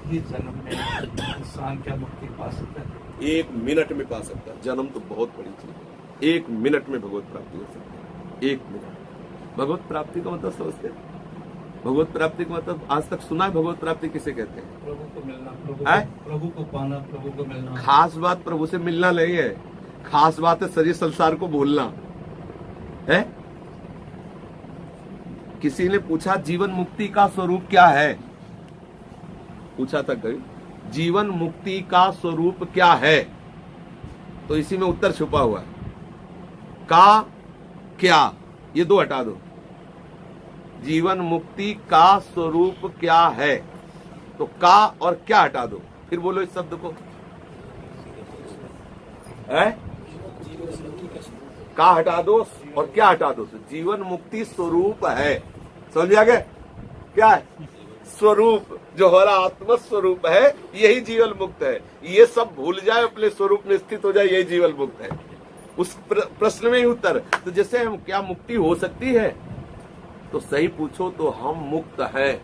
ही जन्म में इंसान क्या मुक्ति पा सकता है? 1 मिनट में पा सकता है। जन्म तो बहुत बड़ी चीज है। 1 मिनट में भगवत प्राप्ति हो सकती है। 1 मिनट। भगवत प्राप्ति का मतलब समझते हैं? भगवत प्राप्ति का मतलब आज तक सुना है? भगवत प्राप्ति किसे कहते हैं? प्रभु को मिलना, प्रभु को पाना, प्रभु को मिलना। खास बात प्रभु से मिलना नहीं है, खास बात है शरीर संसार को भूलना है। किसी ने पूछा जीवन मुक्ति का स्वरूप क्या है? पूछा था कभी, जीवन मुक्ति का स्वरूप क्या है? तो इसी में उत्तर छुपा हुआ है। का क्या, ये 2 हटा दो। जीवन मुक्ति का स्वरूप क्या है, तो का और क्या हटा दो, फिर बोलो इस शब्द को। है? का हटा दो और क्या हटा दो। जीवन मुक्ति स्वरूप है। समझ आ गया? क्या है? स्वरूप, जो हमारा आत्म स्वरूप है, यही जीवन मुक्त है। ये सब भूल जाए, अपने स्वरूप में स्थित हो जाए, यही जीवन मुक्त है। उस प्रश्न में ही उत्तर। तो जैसे हम क्या मुक्ति हो सकती है, तो सही पूछो तो हम मुक्त हैं।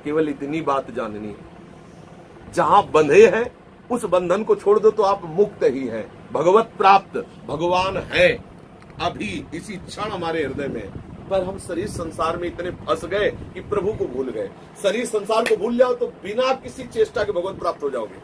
केवल इतनी बात जाननी है। जहां बंधे हैं उस बंधन को छोड़ दो तो आप मुक्त ही हैं। भगवत प्राप्त भगवान है अभी इसी क्षण हमारे हृदय में। पर हम शरीर संसार में इतने फंस गए कि प्रभु को भूल गए। शरीर संसार को भूल जाओ तो बिना किसी चेष्टा के भगवत प्राप्त हो जाओगे।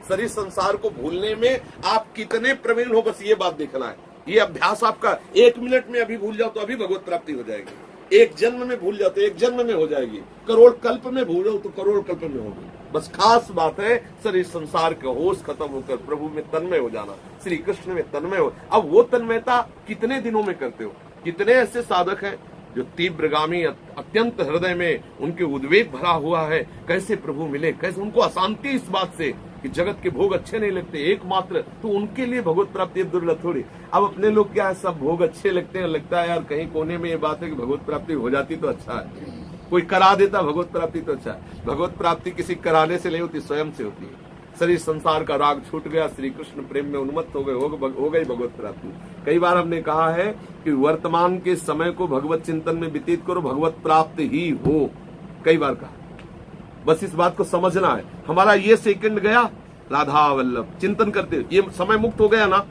शरीर संसार को भूलने में आप कितने प्रवीण हो, बस ये बात देखना है। ये अभ्यास आपका 1 मिनट में अभी भूल जाओ तो अभी भगवत प्राप्ति हो जाएगी। 1 जन्म में भूल जाओ तो 1 जन्म में हो जाएगी। करोड़ कल्प में भूल जाओ तो करोड़ कल्प में होगी। बस खास बात है शरीर संसार का होश खत्म होकर प्रभु में तन्मय हो जाना, श्री कृष्ण में तन्मय हो। अब वो तन्मयता कितने दिनों में करते हो? कितने ऐसे साधक हैं जो तीव्रगामी अत्यंत हृदय में उनके उद्वेग भरा हुआ है, कैसे प्रभु मिले, कैसे उनको अशांति इस बात से कि जगत के भोग अच्छे नहीं लगते, एकमात्र तो उनके लिए भगवत प्राप्ति दुर्लभ थोड़ी। अब अपने लोग क्या है, सब भोग अच्छे लगते हैं, लगता है यार कहीं कोने में ये बात है कि भगवत प्राप्ति हो जाती तो अच्छा है, कोई करा देता भगवत प्राप्ति तो अच्छा है। भगवत प्राप्ति किसी कराने से नहीं होती, स्वयं से होती है। शरीर संसार का राग छूट गया, श्री कृष्ण प्रेम में उन्मत्त हो गई भगवत प्राप्ति। कई बार हमने कहा है कि वर्तमान के समय को भगवत चिंतन में व्यतीत करो, भगवत प्राप्त ही हो। कई बार कहा, बस इस बात को समझना है। हमारा ये सेकंड गया राधा वल्लभ चिंतन करते, ये समय मुक्त हो गया ना,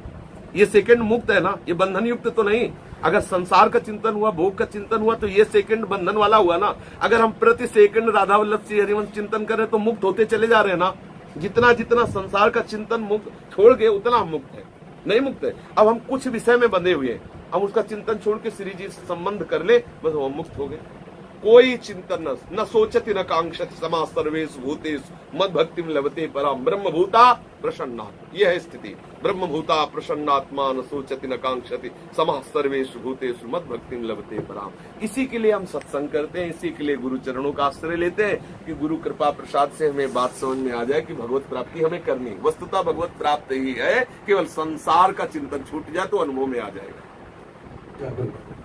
ये सेकंड मुक्त है ना, ये बंधन युक्त तो नहीं। अगर संसार का चिंतन हुआ, भोग का चिंतन हुआ, तो ये सेकंड बंधन वाला हुआ ना। अगर हम प्रति सेकंड राधा वल्लभ श्री हरिवंश चिंतन करें तो मुक्त होते चले जा रहे हैं ना। जितना जितना संसार का चिंतन मुक्त छोड़ गए उतना हम मुक्त है, नहीं मुक्त है। अब हम कुछ विषय में बंधे हुए हैं, हम उसका चिंतन छोड़ के श्री जी से संबंध कर ले, बस हम मुक्त हो गए। कोई चिंतन न सोचति न कांक्षति समा सर्वेषु भूतेषु मद भक्तिम लभते पराम ब्रह्मभूता प्रसन्नात्मा। यह है स्थिति। ब्रह्मभूता प्रसन्नात्मा न सोचति न कांक्षति समा सर्वेषु भूतेषु मद भक्तिम लभते पराम। इसी के लिए हम सत्संग करते हैं, इसी के लिए गुरु चरणों का आश्रय लेते हैं कि गुरु कृपा प्रसाद से हमें बात समझ में आ जाए कि भगवत प्राप्ति हमें करनी। वस्तुतः भगवत प्राप्त ही है, केवल संसार का चिंतन छूट जाए तो अनुभव में आ जाएगा।